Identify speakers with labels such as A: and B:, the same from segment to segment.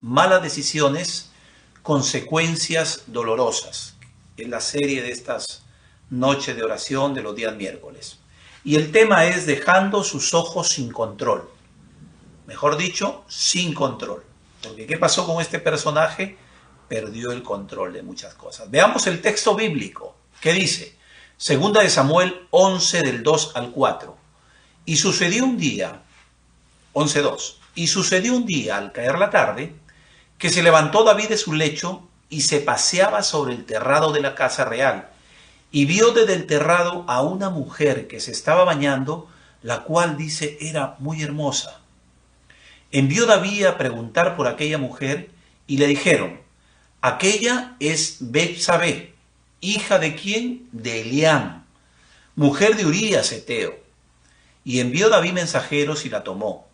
A: Malas decisiones, consecuencias dolorosas. Es la serie de estas noches de oración de los días miércoles. Y el tema es dejando sus ojos sin control. Mejor dicho, sin control. Porque ¿qué pasó con este personaje? Perdió el control de muchas cosas. Veamos el texto bíblico. ¿Qué dice? Segunda de Samuel 11 del 2 al 4. Y sucedió un día, 11:2. Y sucedió un día, al caer la tarde, que se levantó David de su lecho y se paseaba sobre el terrado de la casa real, y vio desde el terrado a una mujer que se estaba bañando, la cual, dice, era muy hermosa. Envió David a preguntar por aquella mujer, y le dijeron: aquella es Betsabé, hija de quién, de Eliam, mujer de Urías heteo. Y envió David mensajeros y la tomó,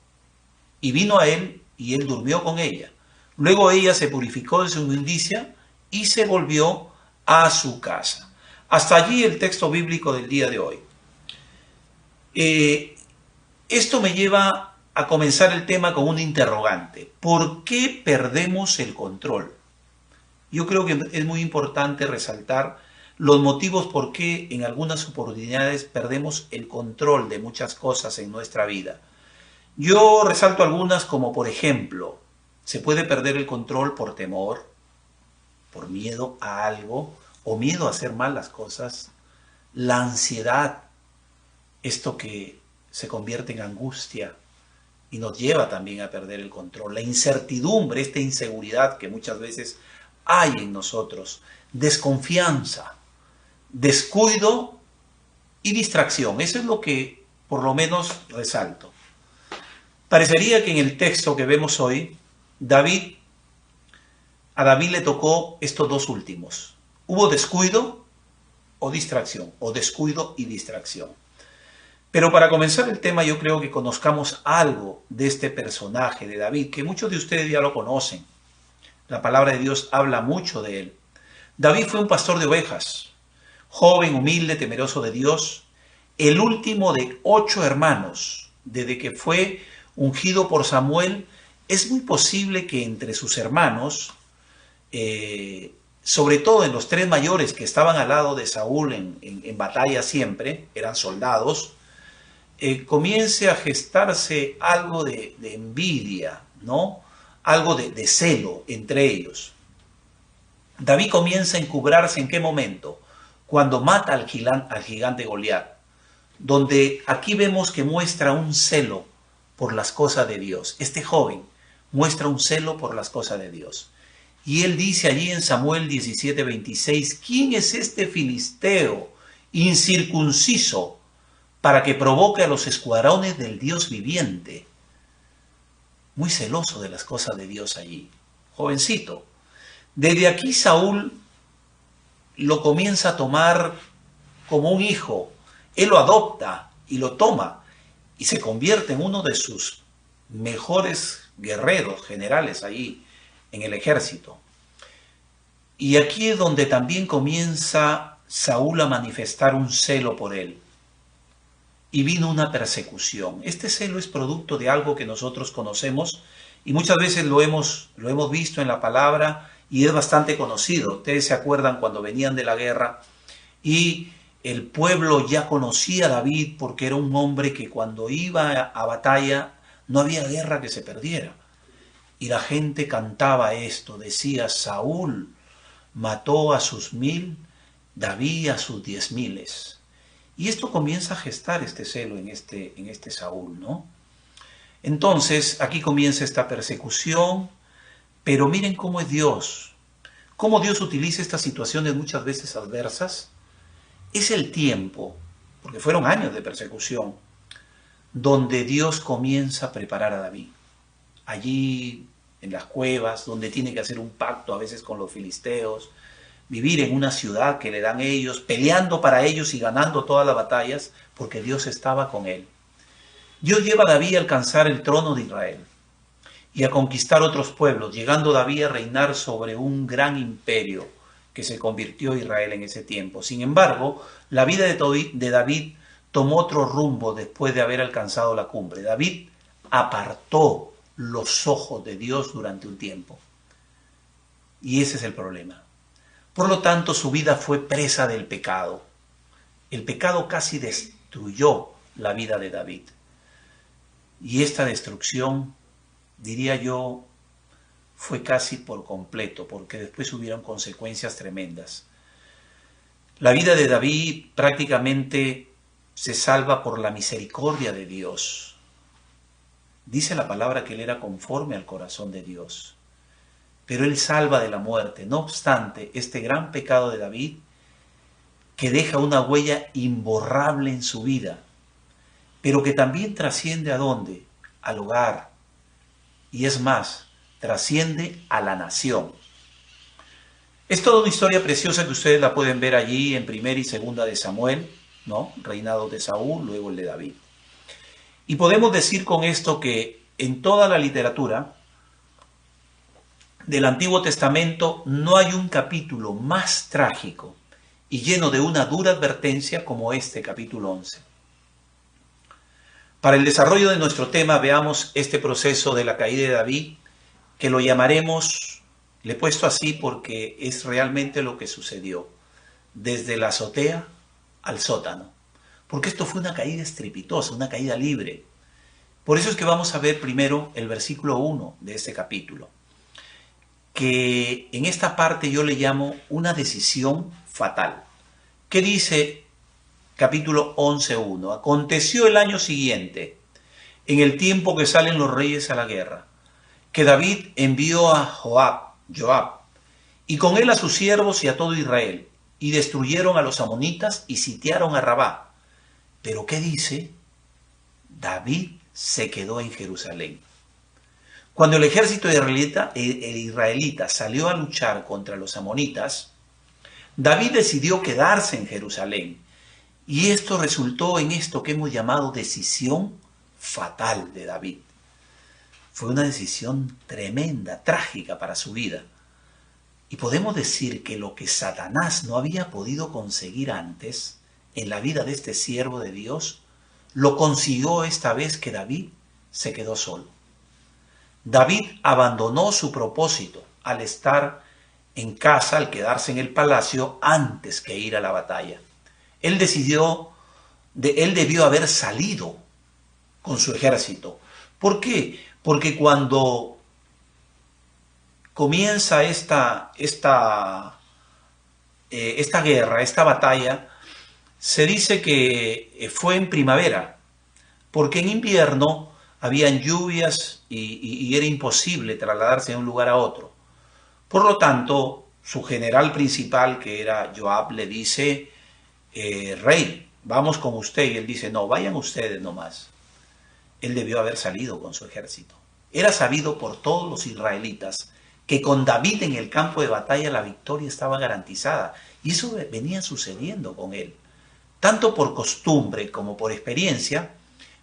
A: y vino a él, y él durmió con ella. Luego ella se purificó de su inmundicia y se volvió a su casa. Hasta allí el texto bíblico del día de hoy. Esto me lleva a comenzar el tema con un interrogante. ¿Por qué perdemos el control? Yo creo que es muy importante resaltar los motivos por qué en algunas oportunidades perdemos el control de muchas cosas en nuestra vida. Yo resalto algunas, como por ejemplo, se puede perder el control por temor, por miedo a algo o miedo a hacer mal las cosas, la ansiedad, esto que se convierte en angustia y nos lleva también a perder el control, la incertidumbre, esta inseguridad que muchas veces hay en nosotros, desconfianza, descuido y distracción. Eso es lo que por lo menos resalto. Parecería que en el texto que vemos hoy, a David le tocó estos dos últimos. Hubo descuido o distracción, o descuido y distracción. Pero para comenzar el tema, yo creo que conozcamos algo de este personaje de David, que muchos de ustedes ya lo conocen. La palabra de Dios habla mucho de él. David fue un pastor de ovejas, joven, humilde, temeroso de Dios, el último de 8 hermanos. Desde que fue ungido por Samuel, es muy posible que entre sus hermanos, sobre todo en los 3 mayores que estaban al lado de Saúl en batalla siempre, eran soldados, comience a gestarse algo de envidia, ¿no? Algo de celo entre ellos. David comienza a encubrarse ¿en qué momento? Cuando mata al gigante Goliat, donde aquí vemos que muestra un celo por las cosas de Dios. Este joven muestra un celo por las cosas de Dios. Y él dice allí en Samuel 17:26, ¿quién es este filisteo incircunciso para que provoque a los escuadrones del Dios viviente? Muy celoso de las cosas de Dios allí, jovencito. Desde aquí Saúl lo comienza a tomar como un hijo. Él lo adopta y lo toma y se convierte en uno de sus mejores guerreros, generales allí en el ejército. Y aquí es donde también comienza Saúl a manifestar un celo por él. Y vino una persecución. Este celo es producto de algo que nosotros conocemos y muchas veces lo hemos visto en la palabra y es bastante conocido. Ustedes se acuerdan cuando venían de la guerra y el pueblo ya conocía a David porque era un hombre que cuando iba a batalla no había guerra que se perdiera. Y la gente cantaba esto, decía: Saúl mató a sus 1000, David a sus 10,000. Y esto comienza a gestar este celo en este Saúl, ¿no? Entonces, aquí comienza esta persecución, pero miren cómo es Dios, cómo Dios utiliza estas situaciones muchas veces adversas. Es el tiempo, porque fueron años de persecución, donde Dios comienza a preparar a David. Allí, en las cuevas, donde tiene que hacer un pacto a veces con los filisteos, vivir en una ciudad que le dan ellos, peleando para ellos y ganando todas las batallas, porque Dios estaba con él. Dios lleva a David a alcanzar el trono de Israel y a conquistar otros pueblos, llegando David a reinar sobre un gran imperio que se convirtió Israel en ese tiempo. Sin embargo, la vida de David tomó otro rumbo después de haber alcanzado la cumbre. David apartó los ojos de Dios durante un tiempo. Y ese es el problema. Por lo tanto, su vida fue presa del pecado. El pecado casi destruyó la vida de David. Y esta destrucción, diría yo, fue casi por completo, porque después hubieron consecuencias tremendas. La vida de David prácticamente se salva por la misericordia de Dios. Dice la palabra que él era conforme al corazón de Dios. Pero él salva de la muerte. No obstante, este gran pecado de David, que deja una huella imborrable en su vida, pero que también trasciende ¿a dónde? Al hogar. Y es más, trasciende a la nación. Es toda una historia preciosa que ustedes la pueden ver allí en primera y segunda de Samuel, ¿no? Reinado de Saúl, luego el de David. Y podemos decir con esto que en toda la literatura del Antiguo Testamento no hay un capítulo más trágico y lleno de una dura advertencia como este capítulo 11. Para el desarrollo de nuestro tema veamos este proceso de la caída de David, que lo llamaremos, le he puesto así porque es realmente lo que sucedió, desde la azotea al sótano. Porque esto fue una caída estrepitosa, una caída libre. Por eso es que vamos a ver primero el versículo 1 de este capítulo, que en esta parte yo le llamo una decisión fatal. ¿Qué dice capítulo 11:1? Aconteció el año siguiente, en el tiempo que salen los reyes a la guerra, que David envió a Joab, y con él a sus siervos y a todo Israel, y destruyeron a los amonitas y sitiaron a Rabá. Pero ¿qué dice? David se quedó en Jerusalén. Cuando el ejército israelita salió a luchar contra los amonitas, David decidió quedarse en Jerusalén. Y esto resultó en esto que hemos llamado decisión fatal de David. Fue una decisión tremenda, trágica para su vida. Y podemos decir que lo que Satanás no había podido conseguir antes en la vida de este siervo de Dios, lo consiguió esta vez que David se quedó solo. David abandonó su propósito al estar en casa, al quedarse en el palacio, antes que ir a la batalla. Él debió haber salido con su ejército. ¿Por qué? Porque cuando comienza esta guerra, esta batalla, se dice que fue en primavera, porque en invierno habían lluvias y era imposible trasladarse de un lugar a otro. Por lo tanto, su general principal, que era Joab, le dice, rey, vamos con usted. Y él dice, no, vayan ustedes nomás. Él debió haber salido con su ejército. Era sabido por todos los israelitas que con David en el campo de batalla la victoria estaba garantizada. Y eso venía sucediendo con él. Tanto por costumbre como por experiencia,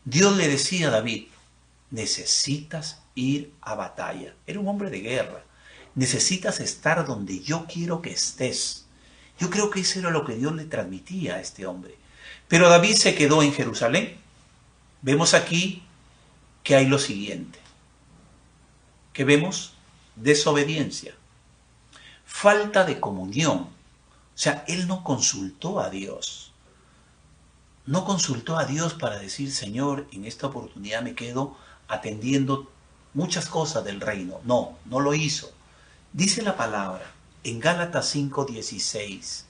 A: Dios le decía a David, necesitas ir a batalla. Era un hombre de guerra. Necesitas estar donde yo quiero que estés. Yo creo que eso era lo que Dios le transmitía a este hombre. Pero David se quedó en Jerusalén. Vemos aquí que hay lo siguiente. ¿Qué vemos? Desobediencia. Falta de comunión. O sea, él no consultó a Dios. No consultó a Dios para decir, Señor, en esta oportunidad me quedo atendiendo muchas cosas del reino. No, no lo hizo. Dice la palabra en Gálatas 5:16,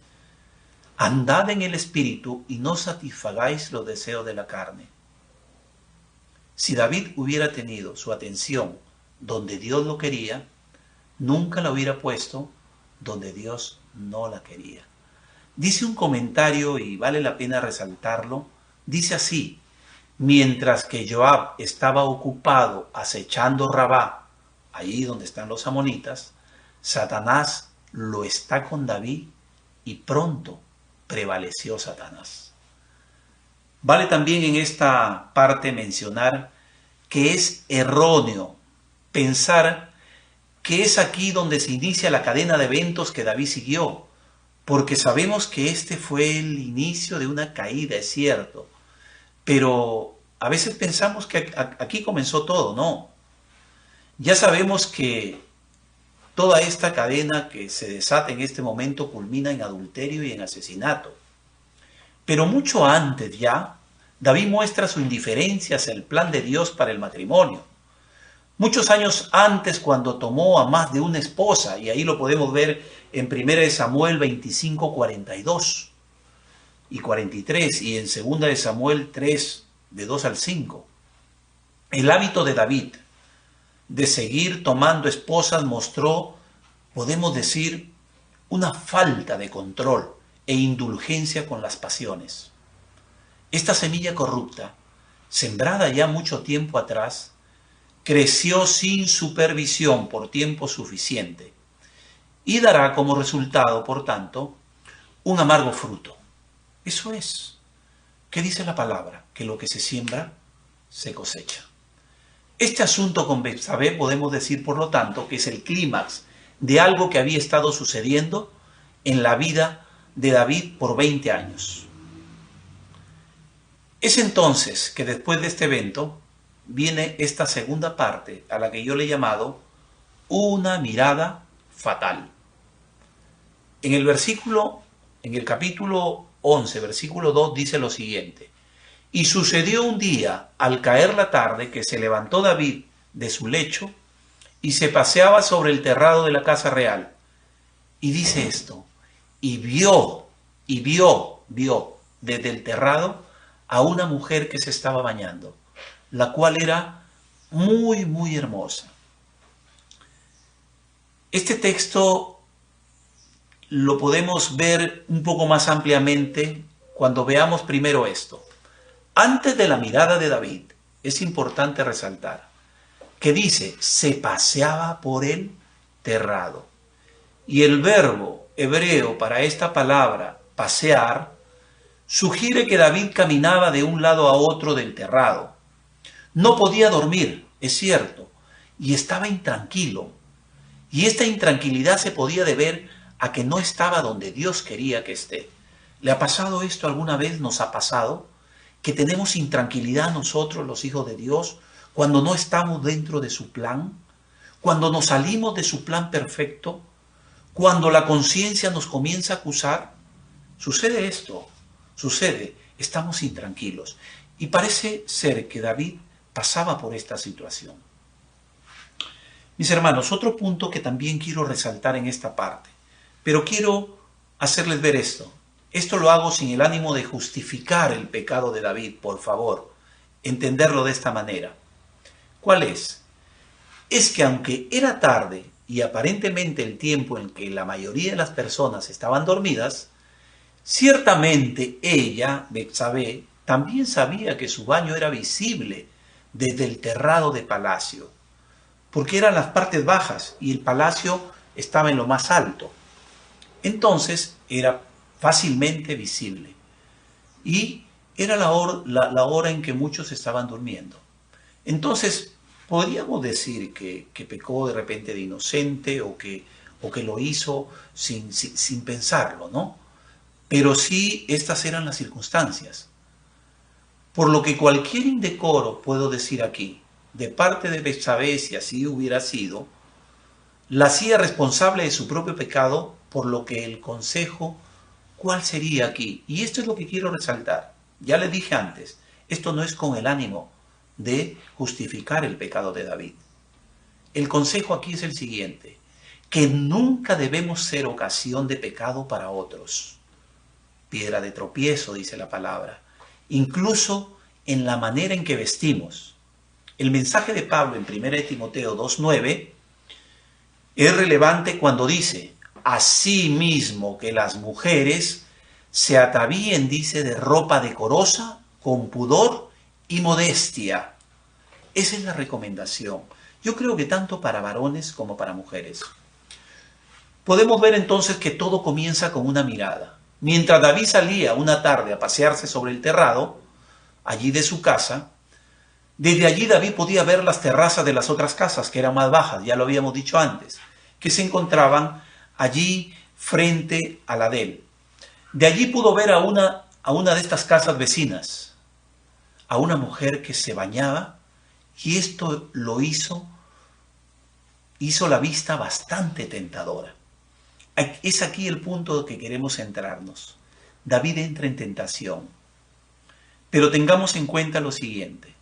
A: andad en el Espíritu y no satisfagáis los deseos de la carne. Si David hubiera tenido su atención donde Dios lo quería, nunca la hubiera puesto donde Dios no la quería. Dice un comentario, y vale la pena resaltarlo, dice así, mientras que Joab estaba ocupado acechando Rabá, allí donde están los amonitas, Satanás lo está con David y pronto prevaleció Satanás. Vale también en esta parte mencionar que es erróneo pensar que es aquí donde se inicia la cadena de eventos que David siguió, porque sabemos que este fue el inicio de una caída, es cierto, pero a veces pensamos que aquí comenzó todo. No, Ya sabemos que toda esta cadena que se desata en este momento culmina en adulterio y en asesinato. Pero mucho antes ya, David muestra su indiferencia hacia el plan de Dios para el matrimonio. Muchos años antes, cuando tomó a más de una esposa, y ahí lo podemos ver en 1 Samuel 25, 42 y 43, y en 2 Samuel 3, de 2 al 5. El hábito de David de seguir tomando esposas mostró, podemos decir, una falta de control e indulgencia con las pasiones. Esta semilla corrupta, sembrada ya mucho tiempo atrás, creció sin supervisión por tiempo suficiente y dará como resultado, por tanto, un amargo fruto. Eso es. ¿Qué dice la palabra? Que lo que se siembra, se cosecha. Este asunto con Betsabé podemos decir, por lo tanto, que es el clímax de algo que había estado sucediendo en la vida de David por 20 años. Es entonces que después de este evento viene esta segunda parte a la que yo le he llamado una mirada fatal. En el capítulo 11, versículo 2 dice lo siguiente: y sucedió un día, al caer la tarde, que se levantó David de su lecho y se paseaba sobre el terrado de la casa real. Y dice esto: y vio desde el terrado a una mujer que se estaba bañando, la cual era muy, muy hermosa. Este texto lo podemos ver un poco más ampliamente cuando veamos primero esto. Antes de la mirada de David, es importante resaltar que dice, se paseaba por el terrado. Y el verbo hebreo para esta palabra, pasear, sugiere que David caminaba de un lado a otro del terrado. No podía dormir, es cierto, y estaba intranquilo. Y esta intranquilidad se podía deber a que no estaba donde Dios quería que esté. ¿Le ha pasado esto alguna vez? ¿Nos ha pasado? Que tenemos intranquilidad nosotros, los hijos de Dios, cuando no estamos dentro de su plan, cuando nos salimos de su plan perfecto, cuando la conciencia nos comienza a acusar. Sucede esto, estamos intranquilos. Y parece ser que David pasaba por esta situación. Mis hermanos, otro punto que también quiero resaltar en esta parte, pero quiero hacerles ver esto. Esto lo hago sin el ánimo de justificar el pecado de David, por favor, entenderlo de esta manera. ¿Cuál es? Es que aunque era tarde y aparentemente el tiempo en que la mayoría de las personas estaban dormidas, ciertamente ella, Betsabé, también sabía que su baño era visible desde el terrado de palacio, porque eran las partes bajas y el palacio estaba en lo más alto. Entonces era fácilmente visible y era la hora en que muchos estaban durmiendo. Entonces podríamos decir que pecó de repente de inocente o que lo hizo sin pensarlo, ¿no? Pero sí, estas eran las circunstancias. Por lo que cualquier indecoro, puedo decir aquí, de parte de Betsabé, si así hubiera sido, la hacía responsable de su propio pecado, por lo que el consejo, ¿cuál sería aquí? Y esto es lo que quiero resaltar. Ya le dije antes, esto no es con el ánimo de justificar el pecado de David. El consejo aquí es el siguiente: que nunca debemos ser ocasión de pecado para otros. Piedra de tropiezo, dice la palabra, incluso en la manera en que vestimos. El mensaje de Pablo en 1 Timoteo 2:9 es relevante cuando dice: asimismo que las mujeres se atavíen, dice, de ropa decorosa, con pudor y modestia. Esa es la recomendación. Yo creo que tanto para varones como para mujeres. Podemos ver entonces que todo comienza con una mirada. Mientras David salía una tarde a pasearse sobre el terrado, allí de su casa, desde allí David podía ver las terrazas de las otras casas, que eran más bajas, ya lo habíamos dicho antes, que se encontraban allí frente a la de él. De allí pudo ver a una de estas casas vecinas, a una mujer que se bañaba, y esto lo hizo hizo la vista bastante tentadora. Es aquí el punto que queremos centrarnos. David entra en tentación. Pero tengamos en cuenta lo siguiente,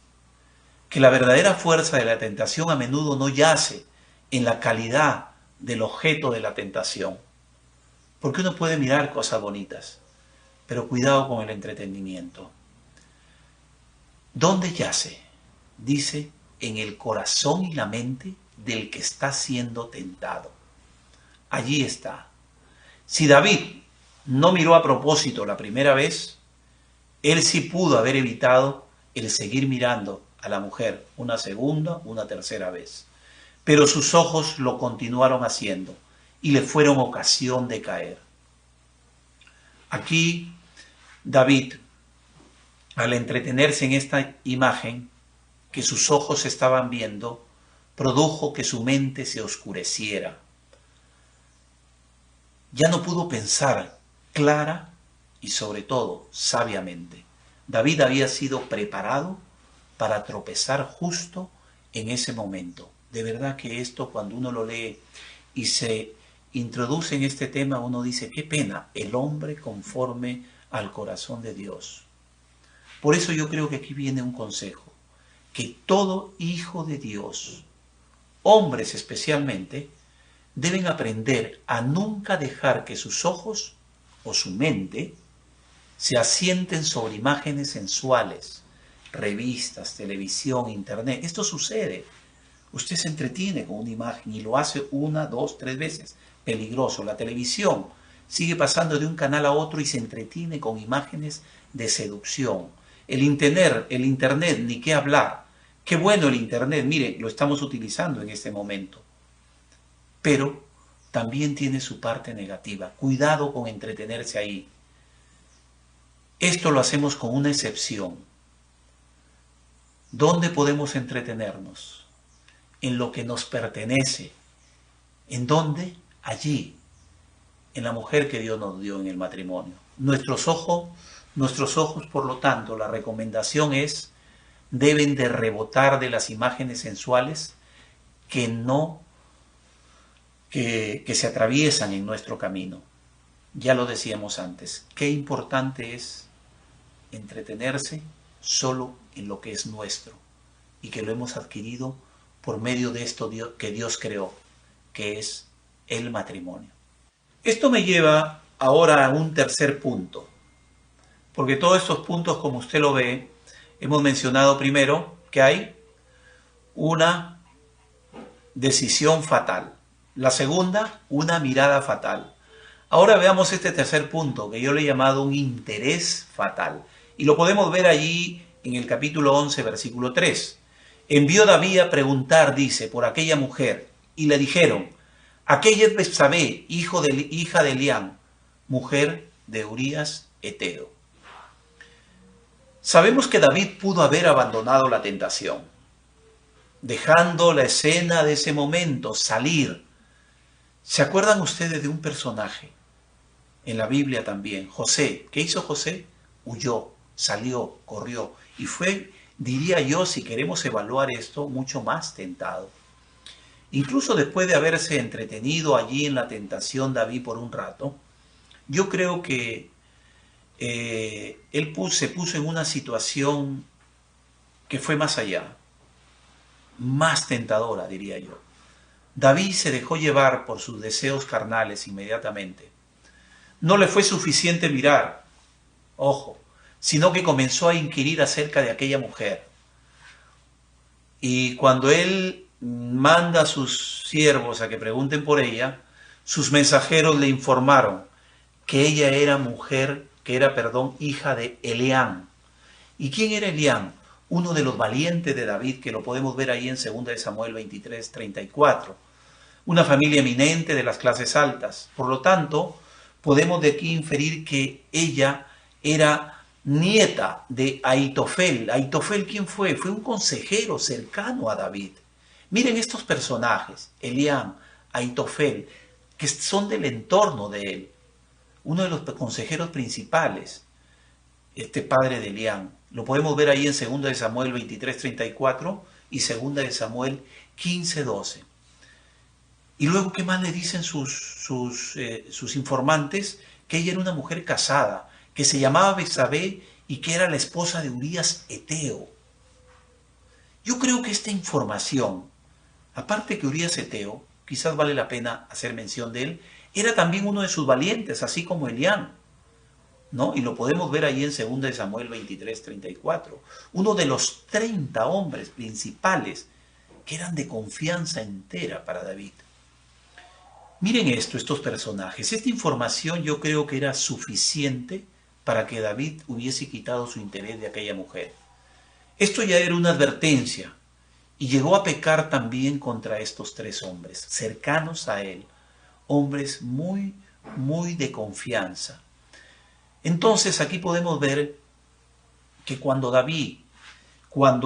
A: que la verdadera fuerza de la tentación a menudo no yace en la calidad del objeto de la tentación. Porque uno puede mirar cosas bonitas, pero cuidado con el entretenimiento. ¿Dónde yace? Dice, en el corazón y la mente del que está siendo tentado. Allí está. Si David no miró a propósito la primera vez, él sí pudo haber evitado el seguir mirando a la mujer una segunda, una tercera vez. Pero sus ojos lo continuaron haciendo y le fueron ocasión de caer. Aquí David, al entretenerse en esta imagen que sus ojos estaban viendo, produjo que su mente se oscureciera. Ya no pudo pensar clara y sobre todo sabiamente. David había sido preparado para tropezar justo en ese momento. De verdad que esto, cuando uno lo lee y se introduce en este tema, uno dice, qué pena, el hombre conforme al corazón de Dios. Por eso yo creo que aquí viene un consejo, que todo hijo de Dios, hombres especialmente, deben aprender a nunca dejar que sus ojos o su mente se asienten sobre imágenes sensuales, revistas, televisión, internet. Esto sucede. Usted se entretiene con una imagen y lo hace una, dos, tres veces. Peligroso. La televisión sigue pasando de un canal a otro y se entretiene con imágenes de seducción. El internet, ni qué hablar. Qué bueno el internet, mire, lo estamos utilizando en este momento. Pero también tiene su parte negativa. Cuidado con entretenerse ahí. Esto lo hacemos con una excepción. ¿Dónde podemos entretenernos? En lo que nos pertenece. ¿En dónde? Allí, en la mujer que Dios nos dio en el matrimonio. Nuestros ojos, por lo tanto, la recomendación es, deben de rebotar de las imágenes sensuales que se atraviesan en nuestro camino. Ya lo decíamos antes, qué importante es entretenerse solo en lo que es nuestro y que lo hemos adquirido por medio de esto que Dios creó, que es el matrimonio. Esto me lleva ahora a un tercer punto, porque todos estos puntos, como usted lo ve, hemos mencionado primero que hay una decisión fatal. La segunda, una mirada fatal. Ahora veamos este tercer punto, que yo le he llamado un interés fatal. Y lo podemos ver allí en el capítulo 11, versículo 3. Envió David a preguntar, dice, por aquella mujer, y le dijeron, aquella es Betsabé, hija de Eliam, mujer de Urías Heteo. Sabemos que David pudo haber abandonado la tentación, dejando la escena de ese momento, salir. ¿Se acuerdan ustedes de un personaje en la Biblia también? José. ¿Qué hizo José? Huyó, salió, corrió y fue, diría yo, si queremos evaluar esto, mucho más tentado. Incluso después de haberse entretenido allí en la tentación David por un rato, yo creo que él se puso en una situación que fue más allá, más tentadora, diría yo. David se dejó llevar por sus deseos carnales inmediatamente. No le fue suficiente mirar, ojo, sino que comenzó a inquirir acerca de aquella mujer. Y cuando él manda a sus siervos a que pregunten por ella, sus mensajeros le informaron que ella era hija de Eliam. ¿Y quién era Eliam? Uno de los valientes de David, que lo podemos ver ahí en 2 de Samuel 23, 34. Una familia eminente de las clases altas. Por lo tanto, podemos de aquí inferir que ella era nieta de Ahitofel. ¿Ahitofel quién fue? Fue un consejero cercano a David. Miren estos personajes, Eliam, Ahitofel, que son del entorno de él. Uno de los consejeros principales, este padre de Eliam. Lo podemos ver ahí en 2 de Samuel 23, 34 y 2 de Samuel 15, 12. Y luego, ¿qué más le dicen sus informantes? Que ella era una mujer casada, que se llamaba Betsabé y que era la esposa de Urías Eteo. Yo creo que esta información, aparte que Urías Eteo, quizás vale la pena hacer mención de él, era también uno de sus valientes, así como Elián, ¿no? Y lo podemos ver ahí en 2 de Samuel 23:34. Uno de los 30 hombres principales que eran de confianza entera para David. Miren estos personajes. Esta información yo creo que era suficiente para que David hubiese quitado su interés de aquella mujer. Esto ya era una advertencia y llegó a pecar también contra estos 3 hombres, cercanos a él, hombres muy, muy de confianza. Entonces aquí podemos ver que cuando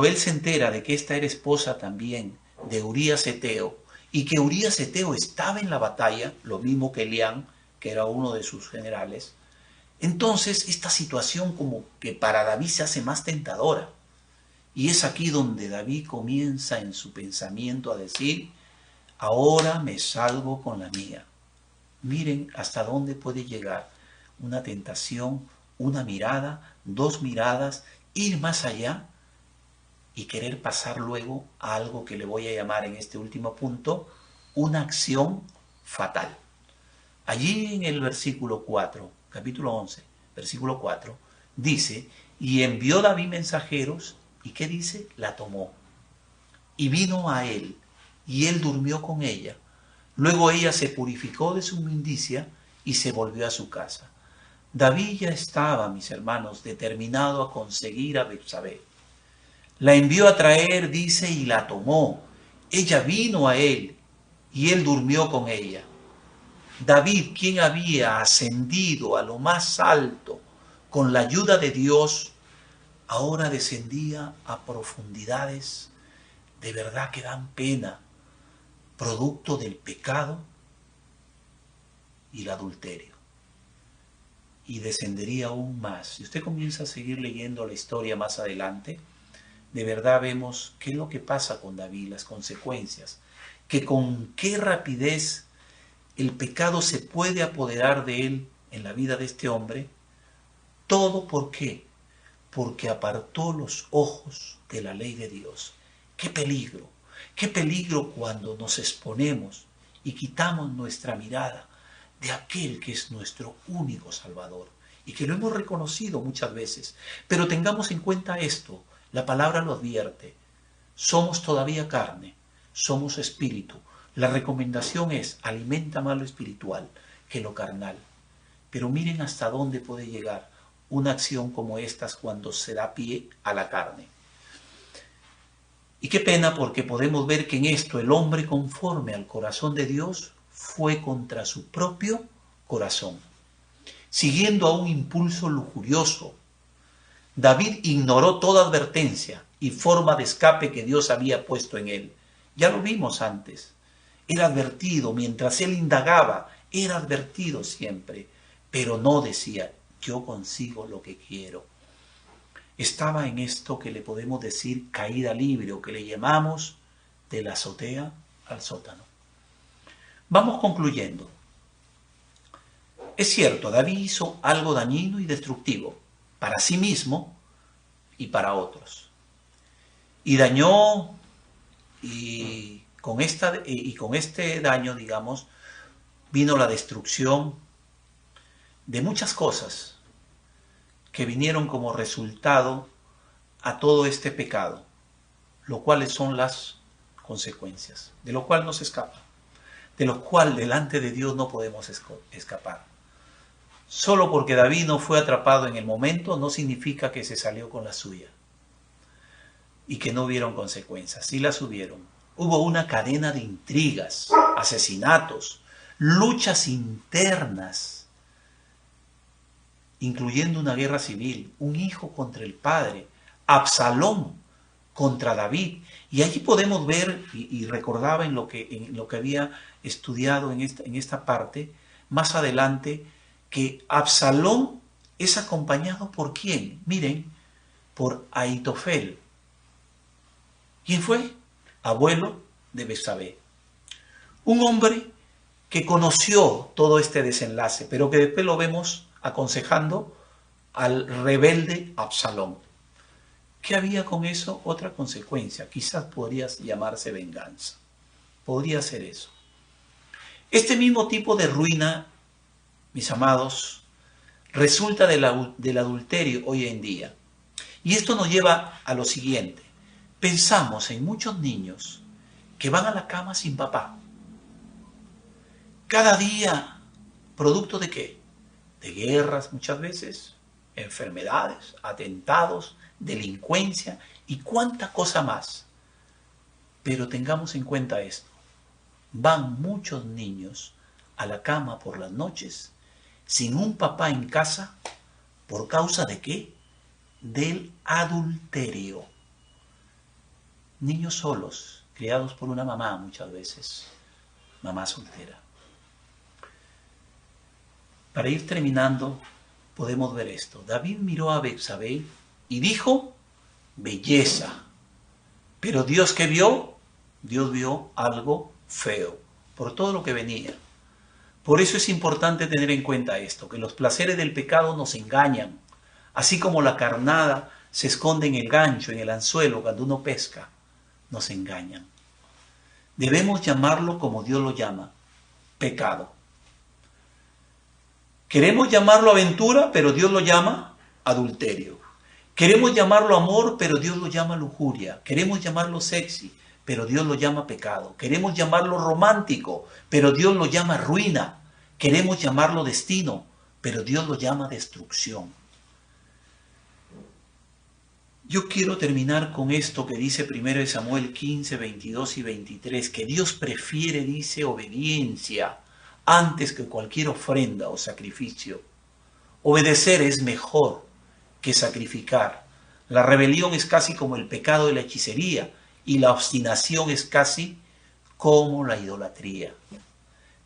A: él se entera de que esta era esposa también de Urías Eteo, y que Urías Eteo estaba en la batalla, lo mismo que Elián, que era uno de sus generales, entonces esta situación como que para David se hace más tentadora. Y es aquí donde David comienza en su pensamiento a decir, ahora me salgo con la mía. Miren hasta dónde puede llegar una tentación, una mirada, 2 miradas, ir más allá y querer pasar luego a algo que le voy a llamar en este último punto, una acción fatal. Allí en el versículo 4, capítulo 11, versículo 4, dice, y envió David mensajeros, ¿y qué dice? La tomó. Y vino a él, y él durmió con ella. Luego ella se purificó de su inmundicia y se volvió a su casa. David ya estaba, mis hermanos, determinado a conseguir a Betsabé. La envió a traer, dice, y la tomó. Ella vino a él, y él durmió con ella. David, quien había ascendido a lo más alto con la ayuda de Dios, ahora descendía a profundidades de verdad que dan pena, producto del pecado y el adulterio. Y descendería aún más. Si usted comienza a seguir leyendo la historia más adelante, de verdad vemos qué es lo que pasa con David, las consecuencias, que con qué rapidez el pecado se puede apoderar de él en la vida de este hombre. ¿Todo por qué? Porque apartó los ojos de la ley de Dios. ¡Qué peligro cuando nos exponemos y quitamos nuestra mirada de aquel que es nuestro único Salvador y que lo hemos reconocido muchas veces! Pero tengamos en cuenta esto, la palabra lo advierte, somos todavía carne, somos espíritu. La recomendación es, alimenta más lo espiritual que lo carnal. Pero miren hasta dónde puede llegar una acción como estas cuando se da pie a la carne. Y qué pena, porque podemos ver que en esto el hombre conforme al corazón de Dios fue contra su propio corazón, siguiendo a un impulso lujurioso. David ignoró toda advertencia y forma de escape que Dios había puesto en él. Ya lo vimos antes. Era advertido, mientras él indagaba, era advertido siempre, pero no decía, yo consigo lo que quiero. Estaba en esto que le podemos decir caída libre, o que le llamamos de la azotea al sótano. Vamos concluyendo. Es cierto, David hizo algo dañino y destructivo para sí mismo y para otros. Y dañó, y con este daño, digamos, vino la destrucción de muchas cosas que vinieron como resultado a todo este pecado, lo cuales son las consecuencias, de lo cual no se escapa, de lo cual delante de Dios no podemos escapar. Solo porque David no fue atrapado en el momento no significa que se salió con la suya y que no hubieron consecuencias. Sí las hubieron. Hubo una cadena de intrigas, asesinatos, luchas internas, incluyendo una guerra civil, un hijo contra el padre, Absalón contra David. Y allí podemos ver, y recordaba en lo que había estudiado en esta parte, más adelante, que Absalón es acompañado ¿por quién? Miren, por Ahitofel. ¿Quién fue? Abuelo de Betsabé. Un hombre que conoció todo este desenlace, pero que después lo vemos aconsejando al rebelde Absalón. ¿Qué había con eso? Otra consecuencia, quizás podría llamarse venganza. Podría ser eso. Este mismo tipo de ruina, mis amados, resulta del adulterio hoy en día. Y esto nos lleva a lo siguiente. Pensamos en muchos niños que van a la cama sin papá. Cada día, ¿producto de qué? De guerras muchas veces, enfermedades, atentados, delincuencia y cuánta cosa más. Pero tengamos en cuenta esto. Van muchos niños a la cama por las noches sin un papá en casa. ¿Por causa de qué? Del adulterio. Niños solos, criados por una mamá muchas veces, mamá soltera. Para ir terminando, podemos ver esto. David miró a Betsabé y dijo, belleza. Pero Dios, ¿qué vio? Dios vio algo feo, por todo lo que venía. Por eso es importante tener en cuenta esto, que los placeres del pecado nos engañan, así como la carnada se esconde en el gancho, en el anzuelo, cuando uno pesca, nos engañan. Debemos llamarlo como Dios lo llama, pecado. Queremos llamarlo aventura, pero Dios lo llama adulterio. Queremos llamarlo amor, pero Dios lo llama lujuria. Queremos llamarlo sexy, pero Dios lo llama pecado. Queremos llamarlo romántico, pero Dios lo llama ruina. Queremos llamarlo destino, pero Dios lo llama destrucción. Yo quiero terminar con esto que dice 1 Samuel 15, 22 y 23, que Dios prefiere, dice, obediencia antes que cualquier ofrenda o sacrificio. Obedecer es mejor que sacrificar. La rebelión es casi como el pecado de la hechicería y la obstinación es casi como la idolatría.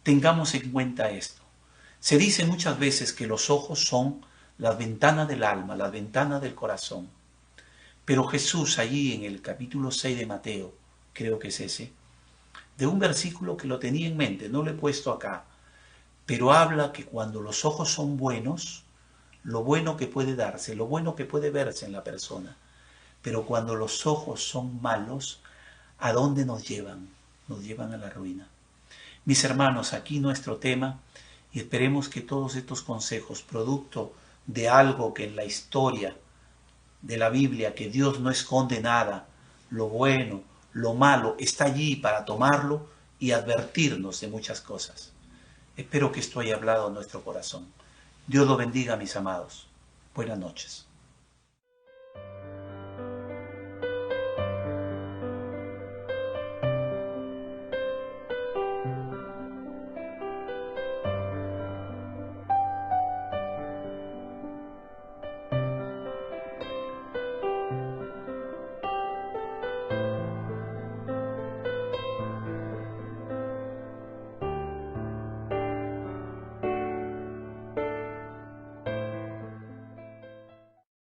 A: Tengamos en cuenta esto. Se dice muchas veces que los ojos son las ventanas del alma, las ventanas del corazón. Pero Jesús allí en el capítulo 6 de Mateo, creo que es ese, de un versículo que lo tenía en mente, no lo he puesto acá, pero habla que cuando los ojos son buenos, lo bueno que puede darse, lo bueno que puede verse en la persona. Pero cuando los ojos son malos, ¿a dónde nos llevan? Nos llevan a la ruina. Mis hermanos, aquí nuestro tema, y esperemos que todos estos consejos, producto de algo que en la historia de la Biblia, que Dios no esconde nada, lo bueno, lo malo, está allí para tomarlo y advertirnos de muchas cosas. Espero que esto haya hablado a nuestro corazón. Dios lo bendiga, mis amados. Buenas noches.